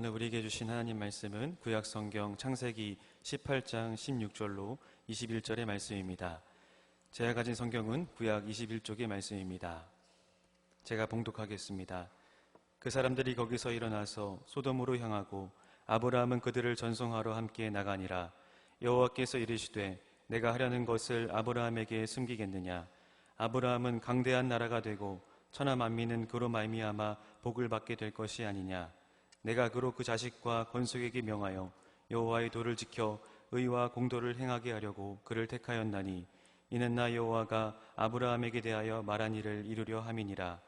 오늘 우리에게 주신 하나님 말씀은 구약 성경 창세기 18장 16절로 21절의 말씀입니다. 제가 가진 성경은 구약 21쪽의 말씀입니다. 제가 봉독하겠습니다. 그 사람들이 거기서 일어나서 소돔으로 향하고 아브라함은 그들을 전송하러 함께 나가니라. 여호와께서 이르시되 내가 하려는 것을 아브라함에게 숨기겠느냐. 아브라함은 강대한 나라가 되고 천하 만민은 그로 말미암아 복을 받게 될 것이 아니냐. 내가 그로 그 자식과 건속에게 명하여 여호와의 도를 지켜 의와 공도를 행하게 하려고 그를 택하였나니 이는 나 여호와가 아브라함에게 대하여 말한 일을 이루려 함이니라.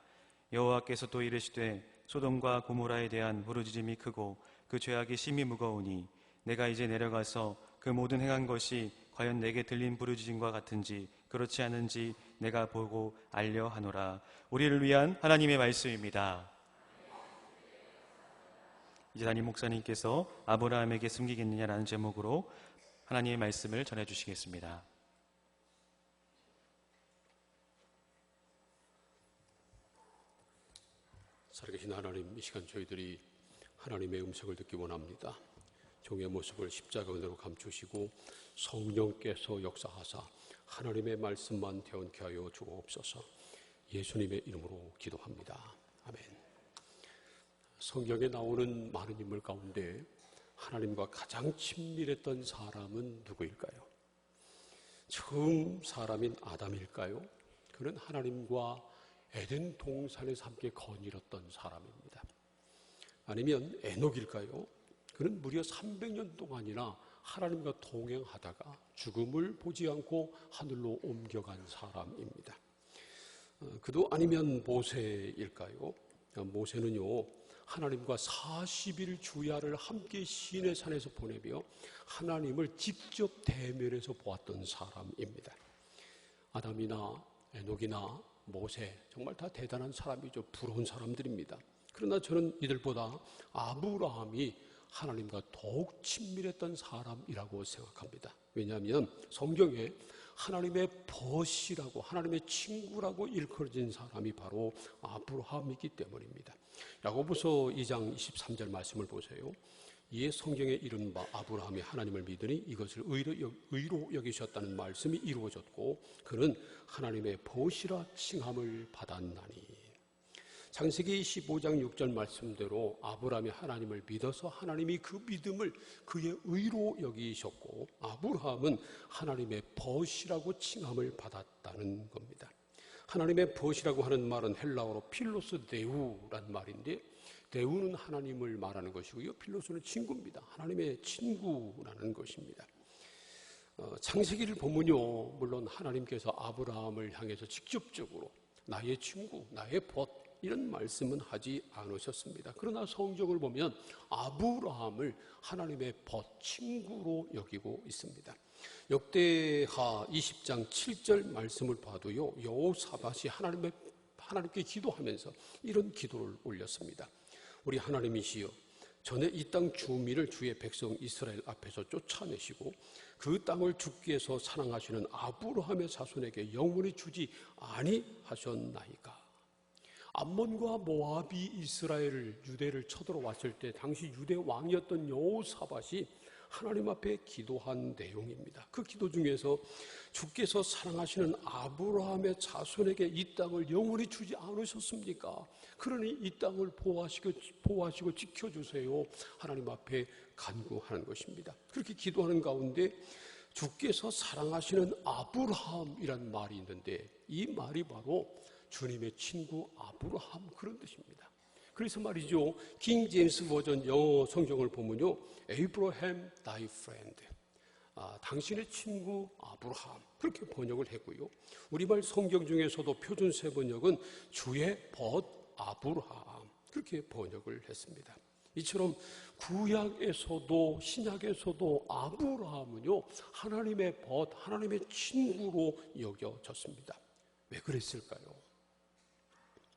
여호와께서 또 이르시되 소돔과 고모라에 대한 부르짖음이 크고 그 죄악이 심히 무거우니 내가 이제 내려가서 그 모든 행한 것이 과연 내게 들린 부르짖음과 같은지 그렇지 않은지 내가 보고 알려 하노라. 우리를 위한 하나님의 말씀입니다. 이제 담임 목사님께서 아브라함에게 숨기겠느냐라는 제목으로 하나님의 말씀을 전해주시겠습니다. 살아계신 하나님, 이 시간 저희들이 하나님의 음성을 듣기 원합니다. 종의 모습을 십자가 은혜로 감추시고 성령께서 역사하사 하나님의 말씀만 대언케 하여 주옵소서. 예수님의 이름으로 기도합니다. 아멘. 성경에 나오는 많은 인물 가운데 하나님과 가장 친밀했던 사람은 누구일까요? 처음 사람인 아담일까요? 그는 하나님과 에덴 동산에서 함께 거닐었던 사람입니다. 아니면 에녹일까요? 그는 무려 300년 동안이나 하나님과 동행하다가 죽음을 보지 않고 하늘로 옮겨간 사람입니다. 그도 아니면 모세일까요? 모세는요, 하나님과 40일 주야를 함께 시내산에서 보내며 하나님을 직접 대면해서 보았던 사람입니다. 아담이나 에녹이나 모세, 정말 다 대단한 사람이죠. 부러운 사람들입니다. 그러나 저는 이들보다 아브라함이 하나님과 더욱 친밀했던 사람이라고 생각합니다. 왜냐하면 성경에 하나님의 벗이라고, 하나님의 친구라고 일컬어진 사람이 바로 아브라함이기 때문입니다. 야고보서 2장 23절 말씀을 보세요. 이에 성경에 이른 바 아브라함이 하나님을 믿으니 이것을 의로 여기셨다는 말씀이 이루어졌고 그는 하나님의 벗이라 칭함을 받았나니. 창세기 15장 6절 말씀대로 아브라함이 하나님을 믿어서 하나님이 그 믿음을 그의 의로 여기셨고 아브라함은 하나님의 벗이라고 칭함을 받았다는 겁니다. 하나님의 벗이라고 하는 말은 헬라어로 필로스 데우란 말인데 데우는 하나님을 말하는 것이고요. 필로스는 친구입니다. 하나님의 친구라는 것입니다. 창세기를 보면요, 물론 하나님께서 아브라함을 향해서 직접적으로 나의 친구, 나의 벗 이런 말씀은 하지 않으셨습니다. 그러나 성경을 보면 아브라함을 하나님의 벗 친구로 여기고 있습니다. 역대하 20장 7절 말씀을 봐도요, 여호사밧이 하나님께 기도하면서 이런 기도를 올렸습니다. 우리 하나님이시여, 전에 이 땅 주민을 주의 백성 이스라엘 앞에서 쫓아내시고 그 땅을 주께서 사랑하시는 아브라함의 자손에게 영원히 주지 아니하셨나이까. 암몬과 모압이 이스라엘을 유대를 쳐들어왔을 때 당시 유대 왕이었던 여호사밧이 하나님 앞에 기도한 내용입니다. 그 기도 중에서 주께서 사랑하시는 아브라함의 자손에게 이 땅을 영원히 주지 않으셨습니까? 그러니 이 땅을 보호하시고 지켜주세요. 하나님 앞에 간구하는 것입니다. 그렇게 기도하는 가운데 주께서 사랑하시는 아브라함이란 말이 있는데 이 말이 바로 주님의 친구 아브라함, 그런 뜻입니다. 그래서 말이죠, 킹 제임스 버전 영어 성경을 보면요, Abraham thy friend, 당신의 친구 아브라함, 그렇게 번역을 했고요. 우리말 성경 중에서도 표준 세번역은 주의 벗 아브라함, 그렇게 번역을 했습니다. 이처럼 구약에서도 신약에서도 아브라함은요, 하나님의 벗, 하나님의 친구로 여겨졌습니다. 왜 그랬을까요?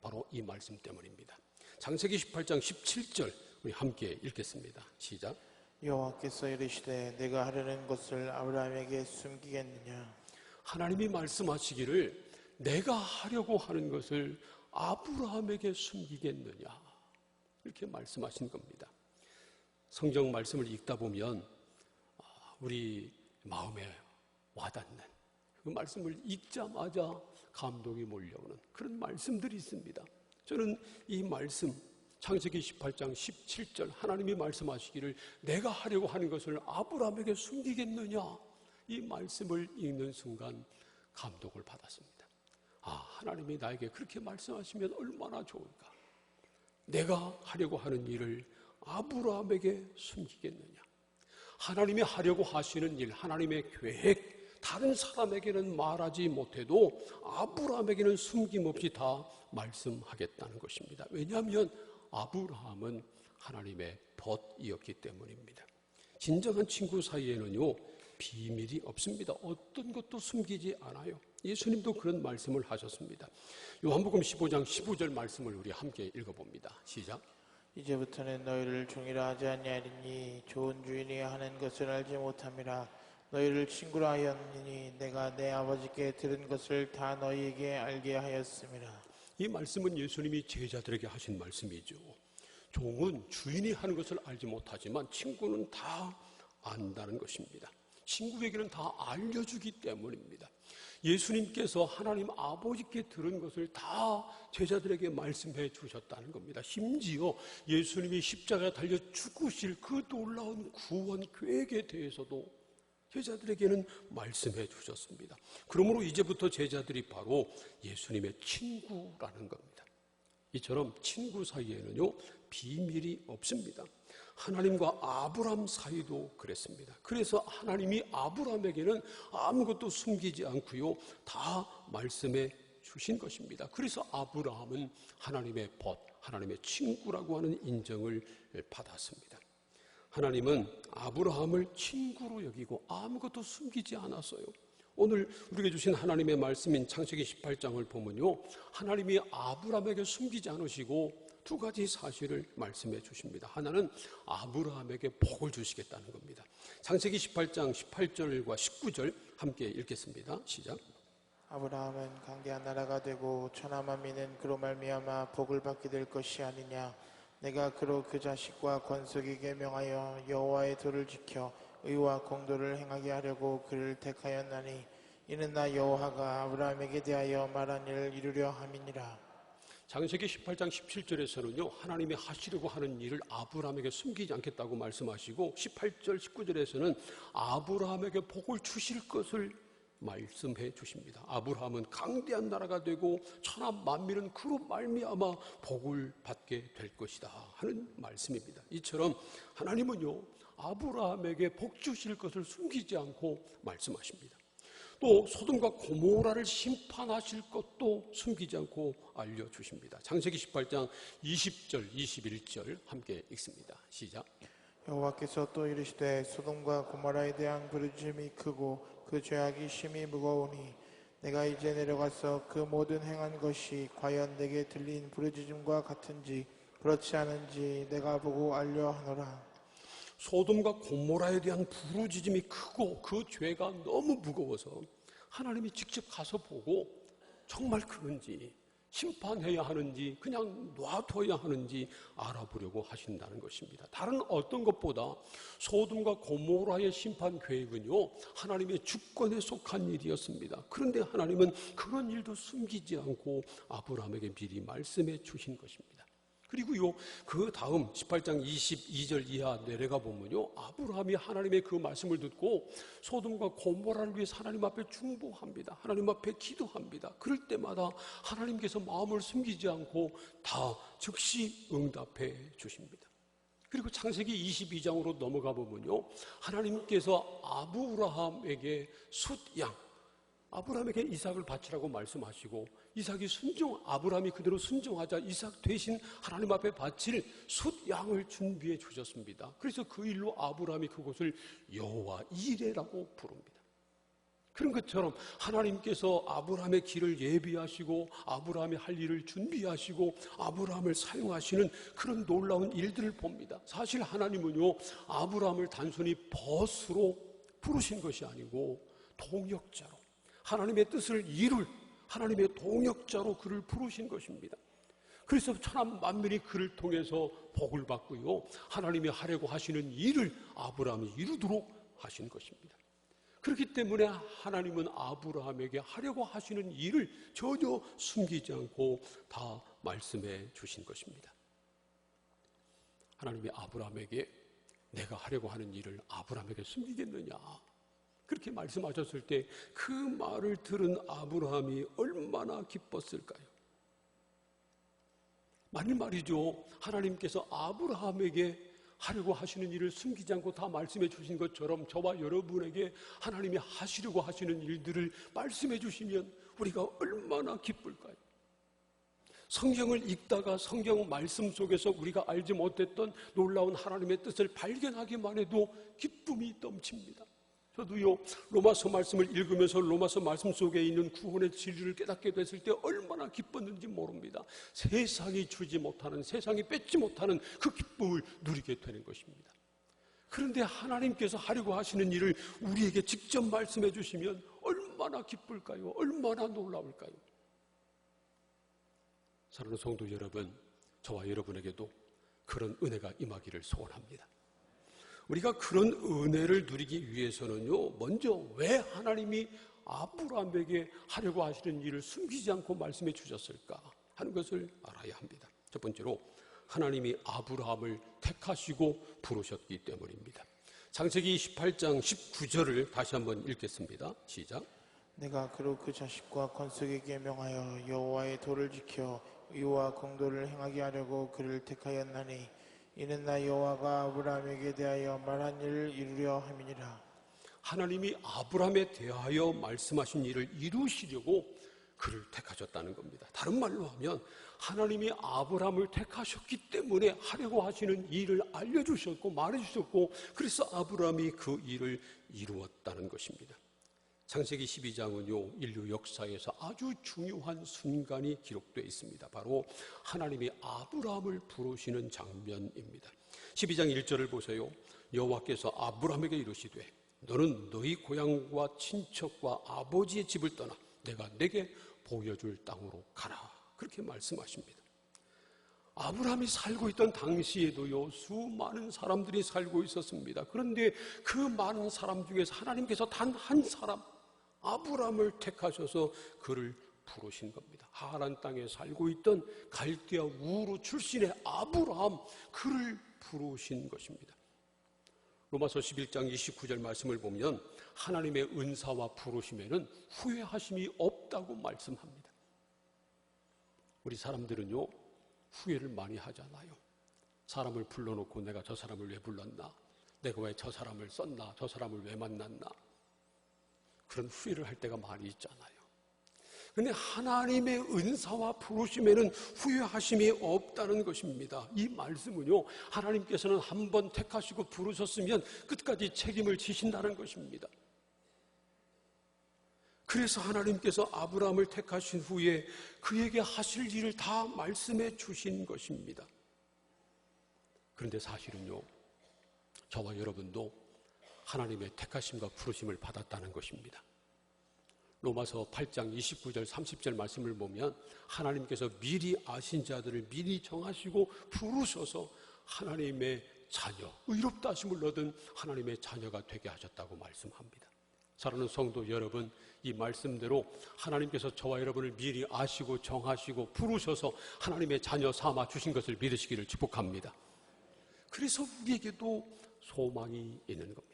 바로 이 말씀 때문입니다. 창세기 18장 17절 우리 함께 읽겠습니다. 시작. 여호와께서 이르시되 내가 하려는 것을 아브라함에게 숨기겠느냐. 하나님이 말씀하시기를 내가 하려고 하는 것을 아브라함에게 숨기겠느냐, 이렇게 말씀하신 겁니다. 성경 말씀을 읽다 보면 우리 마음에 와닿는 그 말씀을 읽자마자 감동이 몰려오는 그런 말씀들이 있습니다. 저는 이 말씀 창세기 18장 17절 하나님이 말씀하시기를 내가 하려고 하는 것을 아브라함에게 숨기겠느냐, 이 말씀을 읽는 순간 감동을 받았습니다. 하나님이 나에게 그렇게 말씀하시면 얼마나 좋을까. 내가 하려고 하는 일을 아브라함에게 숨기겠느냐. 하나님이 하려고 하시는 일, 하나님의 계획, 다른 사람에게는 말하지 못해도 아브라함에게는 숨김없이 다 말씀하겠다는 것입니다. 왜냐하면 아브라함은 하나님의 벗이었기 때문입니다. 진정한 친구 사이에는요, 비밀이 없습니다. 어떤 것도 숨기지 않아요. 예수님도 그런 말씀을 하셨습니다. 요한복음 15장 15절 말씀을 우리 함께 읽어봅니다. 시작. 이제부터는 너희를 종이라 하지 아니하리니 좋은 주인이 하는 것을 알지 못함이라. 너희를 친구라 하였느니 내가 내 아버지께 들은 것을 다 너희에게 알게 하였음이라. 이 말씀은 예수님이 제자들에게 하신 말씀이죠. 종은 주인이 하는 것을 알지 못하지만 친구는 다 안다는 것입니다. 친구에게는 다 알려주기 때문입니다. 예수님께서 하나님 아버지께 들은 것을 다 제자들에게 말씀해 주셨다는 겁니다. 심지어 예수님이 십자가에 달려 죽으실 그 놀라운 구원 계획에 대해서도 제자들에게는 말씀해 주셨습니다. 그러므로 이제부터 제자들이 바로 예수님의 친구라는 겁니다. 이처럼 친구 사이에는요, 비밀이 없습니다. 하나님과 아브라함 사이도 그랬습니다. 그래서 하나님이 아브라함에게는 아무것도 숨기지 않고요, 다 말씀해 주신 것입니다. 그래서 아브라함은 하나님의 벗, 하나님의 친구라고 하는 인정을 받았습니다. 하나님은 아브라함을 친구로 여기고 아무것도 숨기지 않았어요. 오늘 우리에게 주신 하나님의 말씀인 창세기 18장을 보면요, 하나님이 아브라함에게 숨기지 않으시고 두 가지 사실을 말씀해 주십니다. 하나는 아브라함에게 복을 주시겠다는 겁니다. 창세기 18장 18절과 19절 함께 읽겠습니다. 시작. 아브라함은 강대한 나라가 되고 천하 만민은 그로 말미암아 복을 받게 될 것이 아니냐. 내가 그로 그 자식과 권속에게 명하여 여호와의 도를 지켜 의와 공도를 행하게 하려고 그를 택하였나니 이는 나 여호와가 아브라함에게 대하여 말한 일을 이루려 함이니라. 창세기 18장 17절에서는요, 하나님이 하시려고 하는 일을 아브라함에게 숨기지 않겠다고 말씀하시고 18절 19절에서는 아브라함에게 복을 주실 것을 말씀해 주십니다. 아브라함은 강대한 나라가 되고 천하 만민은 그로 말미암아 복을 받게 될 것이다 하는 말씀입니다. 이처럼 하나님은요, 아브라함에게 복 주실 것을 숨기지 않고 말씀하십니다. 또 소돔과 고모라를 심판하실 것도 숨기지 않고 알려주십니다. 창세기 18장 20절 21절 함께 읽습니다. 시작. 여호와께서 또 이르시되 소돔과 고모라에 대한 부르짖음이 크고 그 죄악이 심히 무거우니 내가 이제 내려가서 그 모든 행한 것이 과연 내게 들린 부르짖음과 같은지 그렇지 않은지 내가 보고 알려 하노라. 소돔과 고모라에 대한 부르짖음이 크고 그 죄가 너무 무거워서 하나님이 직접 가서 보고 정말 그런지 심판해야 하는지 그냥 놔둬야 하는지 알아보려고 하신다는 것입니다. 다른 어떤 것보다 소돔과 고모라의 심판 계획은요, 하나님의 주권에 속한 일이었습니다. 그런데 하나님은 그런 일도 숨기지 않고 아브라함에게 미리 말씀해 주신 것입니다. 그리고요, 그 다음 18장 22절 이하 내려가 보면요, 아브라함이 하나님의 그 말씀을 듣고 소돔과 고모라를 위해 하나님 앞에 중보합니다. 하나님 앞에 기도합니다. 그럴 때마다 하나님께서 마음을 숨기지 않고 다 즉시 응답해 주십니다. 그리고 창세기 22장으로 넘어가 보면요, 하나님께서 아브라함에게 숫양, 아브라함에게 이삭을 바치라고 말씀하시고 이삭이 아브라함이 그대로 순종하자 이삭 대신 하나님 앞에 바칠 숫양을 준비해 주셨습니다. 그래서 그 일로 아브라함이 그곳을 여호와 이레라고 부릅니다. 그런 것처럼 하나님께서 아브라함의 길을 예비하시고 아브라함이 할 일을 준비하시고 아브라함을 사용하시는 그런 놀라운 일들을 봅니다. 사실 하나님은요, 아브라함을 단순히 벗으로 부르신 것이 아니고 동역자로, 하나님의 뜻을 이룰 하나님의 동역자로 그를 부르신 것입니다. 그래서 천하 만민이 그를 통해서 복을 받고요, 하나님이 하려고 하시는 일을 아브라함이 이루도록 하신 것입니다. 그렇기 때문에 하나님은 아브라함에게 하려고 하시는 일을 전혀 숨기지 않고 다 말씀해 주신 것입니다. 하나님이 아브라함에게 내가 하려고 하는 일을 아브라함에게 숨기겠느냐, 그렇게 말씀하셨을 때 그 말을 들은 아브라함이 얼마나 기뻤을까요? 만일 말이죠, 하나님께서 아브라함에게 하려고 하시는 일을 숨기지 않고 다 말씀해 주신 것처럼 저와 여러분에게 하나님이 하시려고 하시는 일들을 말씀해 주시면 우리가 얼마나 기쁠까요? 성경을 읽다가 성경 말씀 속에서 우리가 알지 못했던 놀라운 하나님의 뜻을 발견하기만 해도 기쁨이 넘칩니다. 저도요, 로마서 말씀을 읽으면서 로마서 말씀 속에 있는 구원의 진리를 깨닫게 됐을 때 얼마나 기뻤는지 모릅니다. 세상이 주지 못하는, 세상이 뺏지 못하는 그 기쁨을 누리게 되는 것입니다. 그런데 하나님께서 하려고 하시는 일을 우리에게 직접 말씀해 주시면 얼마나 기쁠까요? 얼마나 놀라울까요? 사랑하는 성도 여러분, 저와 여러분에게도 그런 은혜가 임하기를 소원합니다. 우리가 그런 은혜를 누리기 위해서는요, 먼저 왜 하나님이 아브라함에게 하려고 하시는 일을 숨기지 않고 말씀해 주셨을까 하는 것을 알아야 합니다. 첫 번째로 하나님이 아브라함을 택하시고 부르셨기 때문입니다. 창세기 28장 19절을 다시 한번 읽겠습니다. 시작. 내가 그로 그 자식과 건속에게 명하여 여호와의 도를 지켜 의와 공도를 행하게 하려고 그를 택하였나니 이는 나 여호와가 아브라함에게 대하여 말한 일을 이루려 함이니라. 하나님이 아브라함에 대하여 말씀하신 일을 이루시려고 그를 택하셨다는 겁니다. 다른 말로 하면 하나님이 아브라함을 택하셨기 때문에 하려고 하시는 일을 알려주셨고 말해주셨고, 그래서 아브라함이 그 일을 이루었다는 것입니다. 창세기 12장은요, 인류 역사에서 아주 중요한 순간이 기록되어 있습니다. 바로 하나님이 아브라함을 부르시는 장면입니다. 12장 1절을 보세요. 여호와께서 아브라함에게 이르시되 너는 너희 고향과 친척과 아버지의 집을 떠나 내가 내게 보여줄 땅으로 가라, 그렇게 말씀하십니다. 아브라함이 살고 있던 당시에도요, 수많은 사람들이 살고 있었습니다. 그런데 그 많은 사람 중에서 하나님께서 단 한 사람, 아브라함을 택하셔서 그를 부르신 겁니다. 하란 땅에 살고 있던 갈대아 우르 출신의 아브라함, 그를 부르신 것입니다. 로마서 11장 29절 말씀을 보면 하나님의 은사와 부르심에는 후회하심이 없다고 말씀합니다. 우리 사람들은요, 후회를 많이 하잖아요. 사람을 불러놓고 내가 저 사람을 왜 불렀나? 내가 왜 저 사람을 썼나? 저 사람을 왜 만났나? 그런 후회를 할 때가 많이 있잖아요. 그런데 하나님의 은사와 부르심에는 후회하심이 없다는 것입니다. 이 말씀은요, 하나님께서는 한번 택하시고 부르셨으면 끝까지 책임을 지신다는 것입니다. 그래서 하나님께서 아브라함을 택하신 후에 그에게 하실 일을 다 말씀해 주신 것입니다. 그런데 사실은요, 저와 여러분도 하나님의 택하심과 부르심을 받았다는 것입니다. 로마서 8장 29절 30절 말씀을 보면 하나님께서 미리 아신 자들을 미리 정하시고 부르셔서 하나님의 자녀, 의롭다 하심을 얻은 하나님의 자녀가 되게 하셨다고 말씀합니다. 사랑하는 성도 여러분, 이 말씀대로 하나님께서 저와 여러분을 미리 아시고 정하시고 부르셔서 하나님의 자녀 삼아 주신 것을 믿으시기를 축복합니다. 그래서 우리에게도 소망이 있는 겁니다.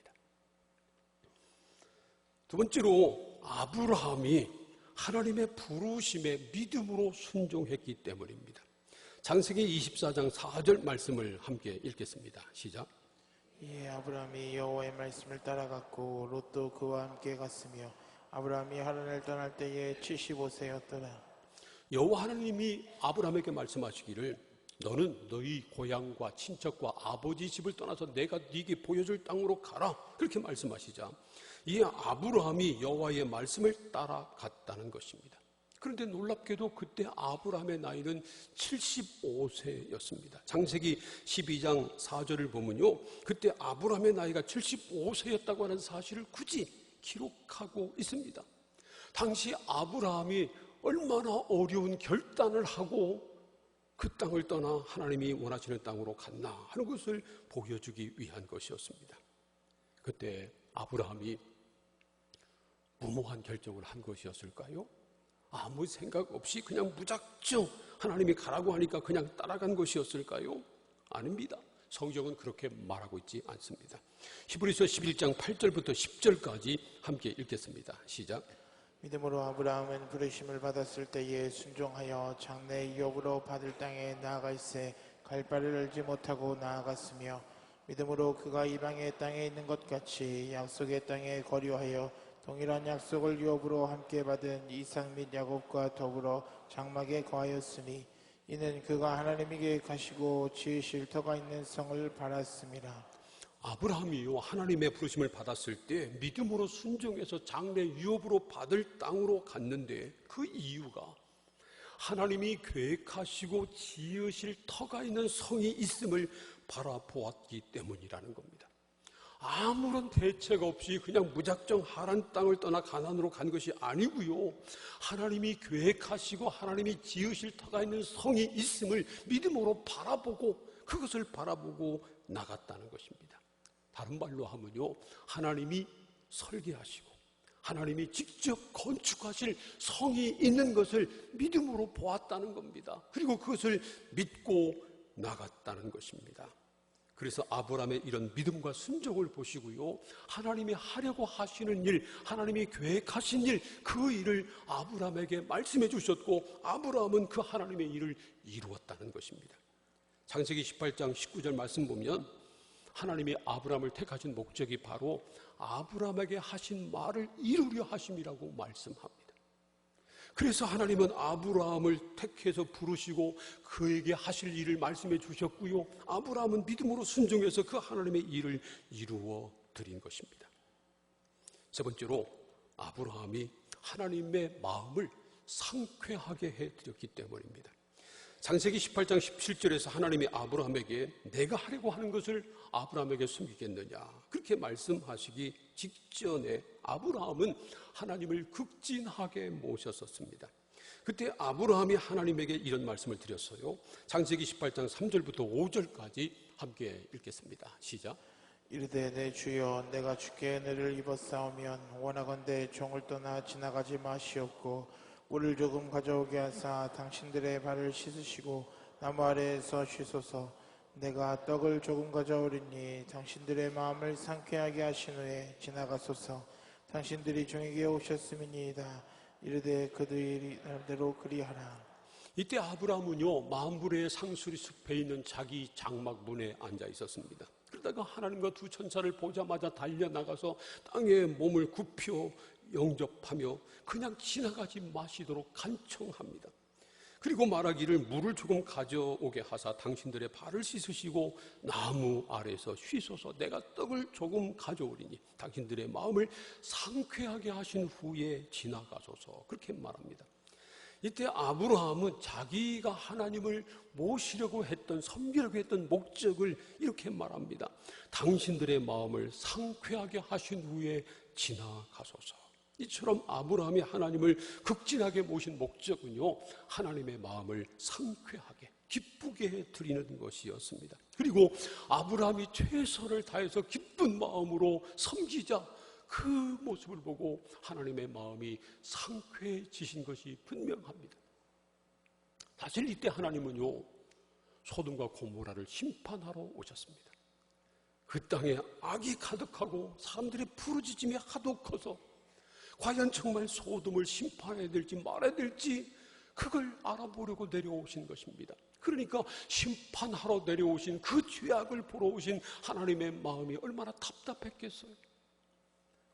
두 번째로 아브라함이 하나님의 부르심에 믿음으로 순종했기 때문입니다. 창세기 24장 4절 말씀을 함께 읽겠습니다. 시작. 이에 아브라함이 여호와의 말씀을 따라갔고 롯도 그와 함께 갔으며 아브라함이 하란을 떠날 때에 75세였더라. 여호와 하나님이 아브라함에게 말씀하시기를 너는 너희 고향과 친척과 아버지 집을 떠나서 내가 네게 보여줄 땅으로 가라, 그렇게 말씀하시자 이에 아브라함이 여호와의 말씀을 따라갔다는 것입니다. 그런데 놀랍게도 그때 아브라함의 나이는 75세였습니다. 창세기 12장 4절을 보면요, 그때 아브라함의 나이가 75세였다고 하는 사실을 굳이 기록하고 있습니다. 당시 아브라함이 얼마나 어려운 결단을 하고 그 땅을 떠나 하나님이 원하시는 땅으로 갔나 하는 것을 보여주기 위한 것이었습니다. 그때 아브라함이 무모한 결정을 한 것이었을까요? 아무 생각 없이 그냥 무작정 하나님이 가라고 하니까 그냥 따라간 것이었을까요? 아닙니다. 성경은 그렇게 말하고 있지 않습니다. 히브리서 11장 8절부터 10절까지 함께 읽겠습니다. 시작. 믿음으로 아브라함은 부르심을 받았을 때에 순종하여 장래 유업으로 받을 땅에 나아갈새 갈 바를 알지 못하고 나아갔으며 믿음으로 그가 이방의 땅에 있는 것 같이 약속의 땅에 거류하여 동일한 약속을 유업으로 함께 받은 이삭 및 야곱과 더불어 장막에 거하였으니 이는 그가 하나님에게 가시고 지으실 터가 있는 성을 바랐습니다. 아브라함이요 하나님의 부르심을 받았을 때 믿음으로 순종해서 장래 유업으로 받을 땅으로 갔는데 그 이유가 하나님이 계획하시고 지으실 터가 있는 성이 있음을 바라보았기 때문이라는 겁니다. 아무런 대책 없이 그냥 무작정 하란 땅을 떠나 가나안으로 간 것이 아니고요. 하나님이 계획하시고 하나님이 지으실 터가 있는 성이 있음을 믿음으로 바라보고 그것을 바라보고 나갔다는 것입니다. 다른 말로 하면요, 하나님이 설계하시고 하나님이 직접 건축하실 성이 있는 것을 믿음으로 보았다는 겁니다. 그리고 그것을 믿고 나갔다는 것입니다. 그래서 아브라함의 이런 믿음과 순종을 보시고요, 하나님이 하려고 하시는 일, 하나님이 계획하신 일, 그 일을 아브라함에게 말씀해 주셨고 아브라함은 그 하나님의 일을 이루었다는 것입니다. 창세기 18장 19절 말씀 보면 하나님이 아브라함을 택하신 목적이 바로 아브라함에게 하신 말을 이루려 하심이라고 말씀합니다. 그래서 하나님은 아브라함을 택해서 부르시고 그에게 하실 일을 말씀해 주셨고요, 아브라함은 믿음으로 순종해서 그 하나님의 일을 이루어 드린 것입니다. 세 번째로 아브라함이 하나님의 마음을 상쾌하게 해드렸기 때문입니다. 창세기 18장 17절에서 하나님이 아브라함에게 내가 하려고 하는 것을 아브라함에게 숨기겠느냐 그렇게 말씀하시기 직전에 아브라함은 하나님을 극진하게 모셨었습니다. 그때 아브라함이 하나님에게 이런 말씀을 드렸어요. 창세기 18장 3절부터 5절까지 함께 읽겠습니다. 시작. 이르되 내 주여 내가 주께 은혜를 입었사오면 원하건대 종을 떠나 지나가지 마시옵고 물을 조금 가져오게 하사 당신들의 발을 씻으시고 나무 아래에서 쉬소서. 내가 떡을 조금 가져오리니 당신들의 마음을 상쾌하게 하신 후에 지나가소서. 당신들이 종에게 오셨음이니이다. 이르되 그들이 나름대로 그리하라. 이때 아브라함은요 만불의 상수리 숲에 있는 자기 장막 문에 앉아 있었습니다. 그러다가 하나님과 두 천사를 보자마자 달려나가서 땅에 몸을 굽혀 영접하며 그냥 지나가지 마시도록 간청합니다. 그리고 말하기를 물을 조금 가져오게 하사 당신들의 발을 씻으시고 나무 아래에서 쉬소서. 내가 떡을 조금 가져오리니 당신들의 마음을 상쾌하게 하신 후에 지나가소서. 그렇게 말합니다. 이때 아브라함은 자기가 하나님을 모시려고 했던, 섬기려고 했던 목적을 이렇게 말합니다. 당신들의 마음을 상쾌하게 하신 후에 지나가소서. 이처럼 아브라함이 하나님을 극진하게 모신 목적은요, 하나님의 마음을 상쾌하게 기쁘게 드리는 것이었습니다. 그리고 아브라함이 최선을 다해서 기쁜 마음으로 섬기자 그 모습을 보고 하나님의 마음이 상쾌해지신 것이 분명합니다. 사실 이때 하나님은요 소돔과 고모라를 심판하러 오셨습니다. 그 땅에 악이 가득하고 사람들의 부르짖음이 하도 커서 과연 정말 소돔을 심판해야 될지 말아야 될지 그걸 알아보려고 내려오신 것입니다. 그러니까 심판하러 내려오신 그 죄악을 보러 오신 하나님의 마음이 얼마나 답답했겠어요.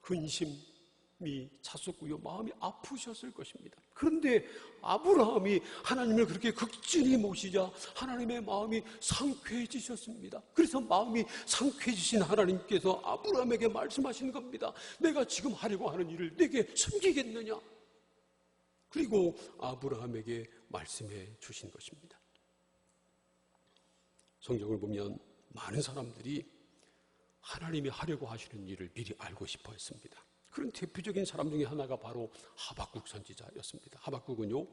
근심이 찼었고요, 마음이 아프셨을 것입니다. 그런데 아브라함이 하나님을 그렇게 극진히 모시자 하나님의 마음이 상쾌해지셨습니다. 그래서 마음이 상쾌해지신 하나님께서 아브라함에게 말씀하신 겁니다. 내가 지금 하려고 하는 일을 내게 숨기겠느냐? 그리고 아브라함에게 말씀해 주신 것입니다. 성경을 보면 많은 사람들이 하나님이 하려고 하시는 일을 미리 알고 싶어 했습니다. 그런 대표적인 사람 중에 하나가 바로 하박국 선지자였습니다. 하박국은요,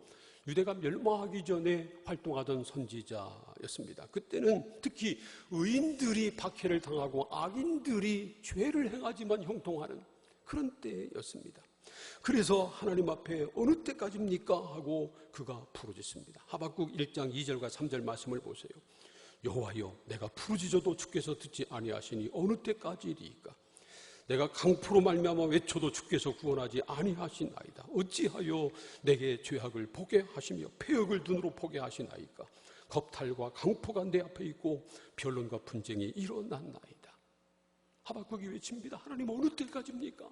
유대가 멸망하기 전에 활동하던 선지자였습니다. 그때는 특히 의인들이 박해를 당하고 악인들이 죄를 행하지만 형통하는 그런 때였습니다. 그래서 하나님 앞에 어느 때까지입니까? 하고 그가 부르짖습니다. 하박국 1장 2절과 3절 말씀을 보세요. 여호와여, 내가 부르짖어도 주께서 듣지 아니하시니 어느 때까지리이까? 내가 강포로 말미암아 외쳐도 주께서 구원하지 아니하시나이다. 어찌하여 내게 죄악을 보게 하시며 패역을 눈으로 보게 하시나이까? 겁탈과 강포가 내 앞에 있고 변론과 분쟁이 일어났나이다. 하박국이 외칩니다. 하나님 어느 때까지입니까?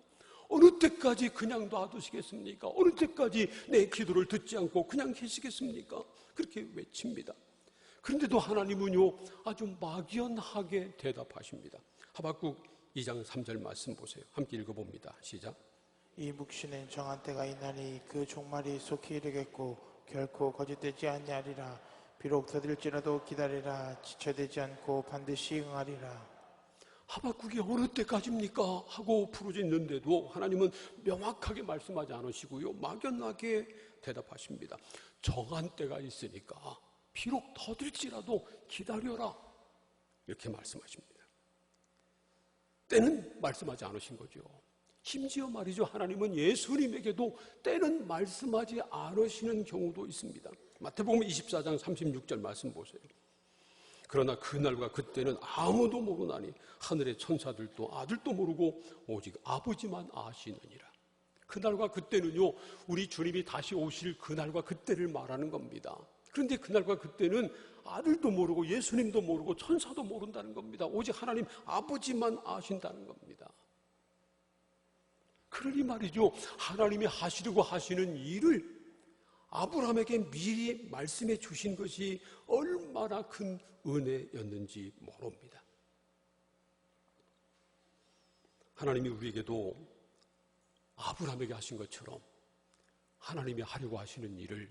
어느 때까지 그냥 놔두시겠습니까? 어느 때까지 내 기도를 듣지 않고 그냥 계시겠습니까? 그렇게 외칩니다. 그런데도 하나님은요, 아주 막연하게 대답하십니다. 하박국 2장 3절 말씀 보세요. 함께 읽어봅니다. 시작. 이 묵시는 정한 때가 있나니 그 종말이 속히 이르겠고 결코 거짓되지 아니하리라. 비록 더딜지라도 기다리라. 지체되지 않고 반드시 응하리라. 하박국이 어느 때까지입니까? 하고 부르짖는데도 하나님은 명확하게 말씀하지 않으시고요, 막연하게 대답하십니다. 정한 때가 있으니까 비록 더딜지라도 기다려라, 이렇게 말씀하십니다. 때는 말씀하지 않으신 거죠. 심지어 말이죠, 하나님은 예수님에게도 때는 말씀하지 않으시는 경우도 있습니다. 마태복음 24장 36절 말씀 보세요. 그러나 그날과 그때는 아무도 모르나니 하늘의 천사들도 아들도 모르고 오직 아버지만 아시느니라. 그날과 그때는요, 우리 주님이 다시 오실 그날과 그때를 말하는 겁니다. 그런데 그날과 그때는 아들도 모르고 예수님도 모르고 천사도 모른다는 겁니다. 오직 하나님 아버지만 아신다는 겁니다. 그러니 말이죠, 하나님이 하시려고 하시는 일을 아브라함에게 미리 말씀해 주신 것이 얼마나 큰 은혜였는지 모릅니다. 하나님이 우리에게도 아브라함에게 하신 것처럼 하나님이 하려고 하시는 일을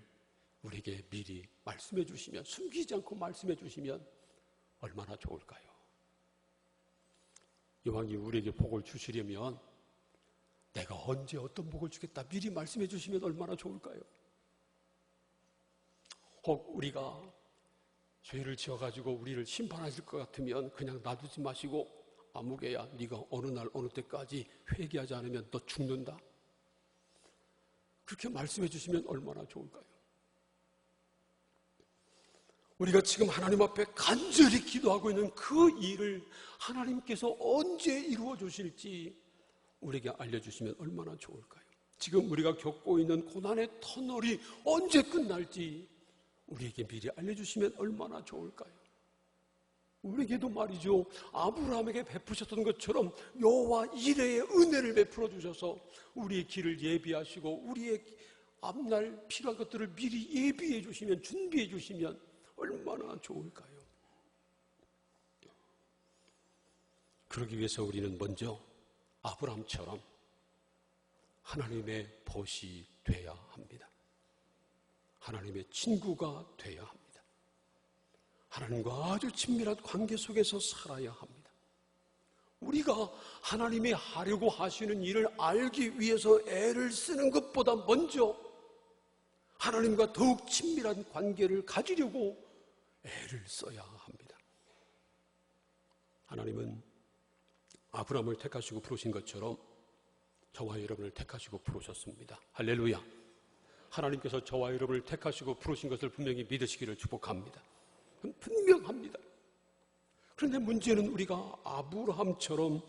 우리에게 미리 말씀해 주시면, 숨기지 않고 말씀해 주시면 얼마나 좋을까요? 이왕이 우리에게 복을 주시려면 내가 언제 어떤 복을 주겠다 미리 말씀해 주시면 얼마나 좋을까요? 혹 우리가 죄를 지어가지고 우리를 심판하실 것 같으면 그냥 놔두지 마시고, 아무개야 네가 어느 날 어느 때까지 회개하지 않으면 너 죽는다, 그렇게 말씀해 주시면 얼마나 좋을까요? 우리가 지금 하나님 앞에 간절히 기도하고 있는 그 일을 하나님께서 언제 이루어 주실지 우리에게 알려주시면 얼마나 좋을까요? 지금 우리가 겪고 있는 고난의 터널이 언제 끝날지 우리에게 미리 알려주시면 얼마나 좋을까요? 우리에게도 말이죠, 아브라함에게 베푸셨던 것처럼 여호와 이레의 은혜를 베풀어 주셔서 우리의 길을 예비하시고 우리의 앞날 필요한 것들을 미리 예비해 주시면, 준비해 주시면 얼마나 좋을까요? 그러기 위해서 우리는 먼저 아브라함처럼 하나님의 벗이 돼야 합니다. 하나님의 친구가 돼야 합니다. 하나님과 아주 친밀한 관계 속에서 살아야 합니다. 우리가 하나님이 하려고 하시는 일을 알기 위해서 애를 쓰는 것보다 먼저 하나님과 더욱 친밀한 관계를 가지려고 애를 써야 합니다. 하나님은 아브라함을 택하시고 부르신 것처럼 저와 여러분을 택하시고 부르셨습니다. 할렐루야. 하나님께서 저와 여러분을 택하시고 부르신 것을 분명히 믿으시기를 축복합니다. 분명합니다. 그런데 문제는 우리가 아브라함처럼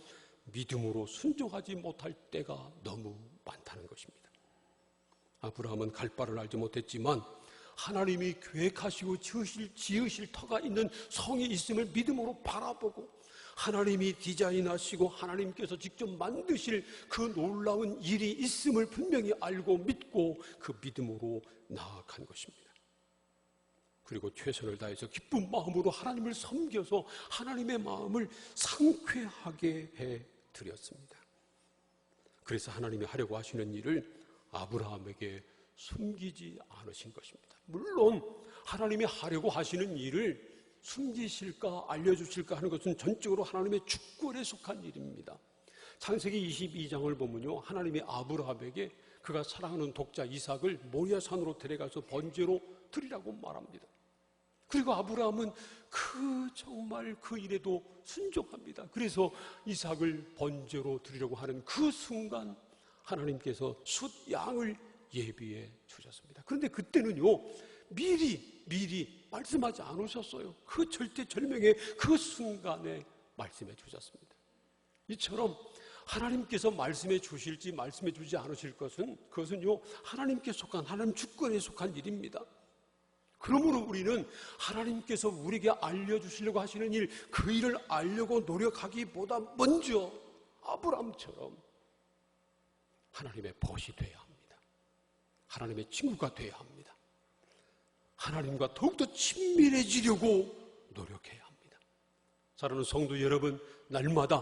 믿음으로 순종하지 못할 때가 너무 많다는 것입니다. 아브라함은 갈 바를 알지 못했지만 하나님이 계획하시고 지으실 터가 있는 성이 있음을 믿음으로 바라보고, 하나님이 디자인하시고 하나님께서 직접 만드실 그 놀라운 일이 있음을 분명히 알고 믿고 그 믿음으로 나아간 것입니다. 그리고 최선을 다해서 기쁜 마음으로 하나님을 섬겨서 하나님의 마음을 상쾌하게 해드렸습니다. 그래서 하나님이 하려고 하시는 일을 아브라함에게 숨기지 않으신 것입니다. 물론 하나님이 하려고 하시는 일을 숨기실까 알려주실까 하는 것은 전적으로 하나님의 주권에 속한 일입니다. 창세기 22장을 보면요, 하나님이 아브라함에게 그가 사랑하는 독자 이삭을 모리아산으로 데려가서 번제로 드리라고 말합니다. 그리고 아브라함은 정말 그 일에도 순종합니다. 그래서 이삭을 번제로 드리려고 하는 그 순간 하나님께서 숫 양을 예비해 주셨습니다. 그런데 그때는요, 미리 말씀하지 않으셨어요. 그 절대절명의 그 순간에 말씀해 주셨습니다. 이처럼 하나님께서 말씀해 주실지 말씀해 주지 않으실 그것은요, 하나님께 속한, 하나님 주권에 속한 일입니다. 그러므로 우리는 하나님께서 우리에게 알려주시려고 하시는 일, 그 일을 알려고 노력하기보다 먼저 아브라함처럼 하나님의 벗이 돼야 합니다. 하나님의 친구가 돼야 합니다. 하나님과 더욱더 친밀해지려고 노력해야 합니다. 사랑하는 성도 여러분, 날마다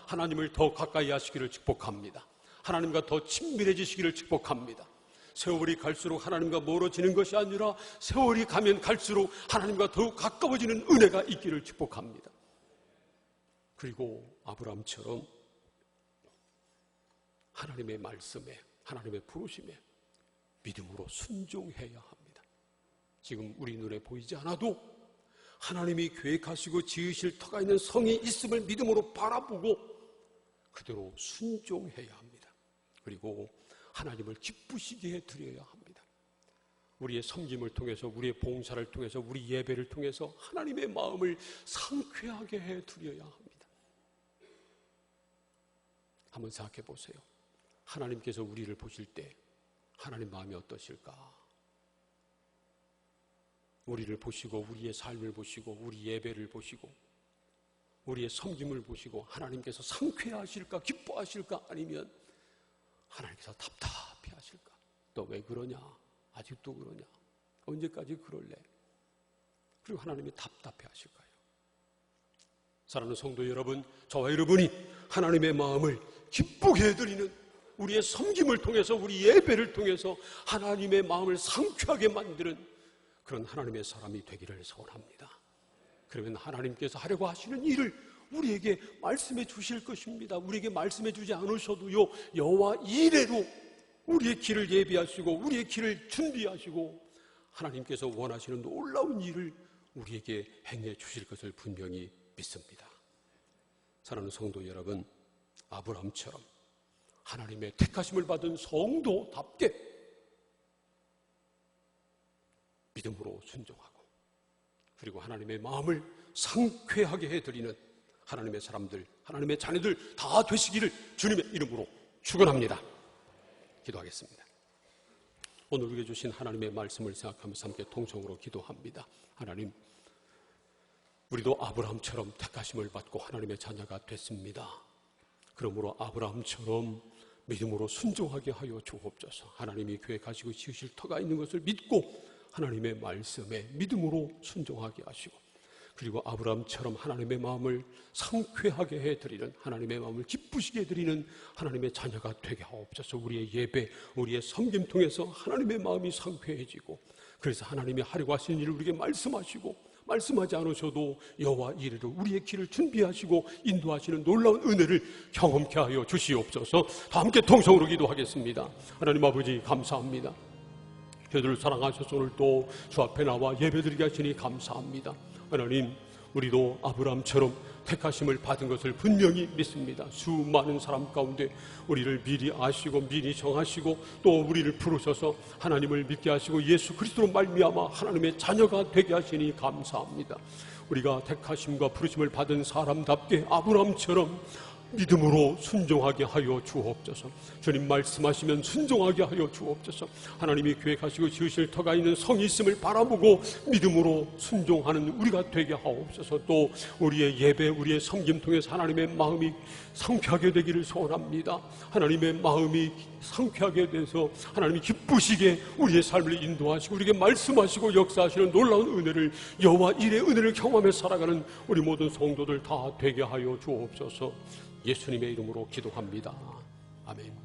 하나님을 더 가까이 하시기를 축복합니다. 하나님과 더 친밀해지시기를 축복합니다. 세월이 갈수록 하나님과 멀어지는 것이 아니라 세월이 가면 갈수록 하나님과 더욱 가까워지는 은혜가 있기를 축복합니다. 그리고 아브라함처럼 하나님의 말씀에, 하나님의 부르심에 믿음으로 순종해야 합니다. 지금 우리 눈에 보이지 않아도 하나님이 계획하시고 지으실 터가 있는 성이 있음을 믿음으로 바라보고 그대로 순종해야 합니다. 그리고 하나님을 기쁘시게 드려야 합니다. 우리의 섬김을 통해서, 우리의 봉사를 통해서, 우리 예배를 통해서 하나님의 마음을 상쾌하게 해 드려야 합니다. 한번 생각해 보세요. 하나님께서 우리를 보실 때 하나님 마음이 어떠실까? 우리를 보시고, 우리의 삶을 보시고, 우리 예배를 보시고, 우리의 섬김을 보시고 하나님께서 상쾌하실까? 기뻐하실까? 아니면 하나님께서 답답해 하실까? 너 왜 그러냐? 아직도 그러냐? 언제까지 그럴래? 그리고 하나님이 답답해 하실까요? 사랑하는 성도 여러분, 저와 여러분이 하나님의 마음을 기쁘게 해드리는 우리의 섬김을 통해서, 우리 예배를 통해서 하나님의 마음을 상쾌하게 만드는 그런 하나님의 사람이 되기를 소원합니다. 그러면 하나님께서 하려고 하시는 일을 우리에게 말씀해 주실 것입니다. 우리에게 말씀해 주지 않으셔도요, 여호와 이레로 우리의 길을 예비하시고 우리의 길을 준비하시고 하나님께서 원하시는 놀라운 일을 우리에게 행해 주실 것을 분명히 믿습니다. 사랑하는 성도 여러분, 아브라함처럼 하나님의 택하심을 받은 성도답게 믿음으로 순종하고 그리고 하나님의 마음을 상쾌하게 해드리는 하나님의 사람들, 하나님의 자녀들 다 되시기를 주님의 이름으로 축원합니다. 기도하겠습니다. 오늘 우리에게 주신 하나님의 말씀을 생각하면서 함께 통성으로 기도합니다. 하나님, 우리도 아브라함처럼 택하심을 받고 하나님의 자녀가 됐습니다. 그러므로 아브라함처럼 믿음으로 순종하게 하여 주옵소서. 하나님이 계획하시고 지으실 터가 있는 것을 믿고 하나님의 말씀에 믿음으로 순종하게 하시고 그리고 아브라함처럼 하나님의 마음을 상쾌하게 해드리는, 하나님의 마음을 기쁘시게 해드리는 하나님의 자녀가 되게 하옵소서. 우리의 예배, 우리의 섬김 통해서 하나님의 마음이 상쾌해지고 그래서 하나님이 하려고 하시는 일을 우리에게 말씀하시고 말씀하지 않으셔도 여호와 이레로 우리의 길을 준비하시고 인도하시는 놀라운 은혜를 경험케 하여 주시옵소서. 다 함께 통성으로 기도하겠습니다. 하나님 아버지, 감사합니다. 저희들을 사랑하셔서 오늘 또 주 앞에 나와 예배드리게 하시니 감사합니다. 하나님, 우리도 아브라함처럼 택하심을 받은 것을 분명히 믿습니다. 수많은 사람 가운데 우리를 미리 아시고 미리 정하시고 또 우리를 부르셔서 하나님을 믿게 하시고 예수 그리스도로 말미암아 하나님의 자녀가 되게 하시니 감사합니다. 우리가 택하심과 부르심을 받은 사람답게 아브라함처럼 믿음으로 순종하게 하여 주옵소서. 주님 말씀하시면 순종하게 하여 주옵소서. 하나님이 계획하시고 지으실 터가 있는 성이 있음을 바라보고 믿음으로 순종하는 우리가 되게 하옵소서. 또 우리의 예배, 우리의 섬김 통해서 하나님의 마음이 상쾌하게 되기를 소원합니다. 하나님의 마음이 상쾌하게 돼서 하나님이 기쁘시게 우리의 삶을 인도하시고 우리에게 말씀하시고 역사하시는 놀라운 은혜를, 여호와 이레의 은혜를 경험해 살아가는 우리 모든 성도들 다 되게 하여 주옵소서. 예수님의 이름으로 기도합니다. 아멘.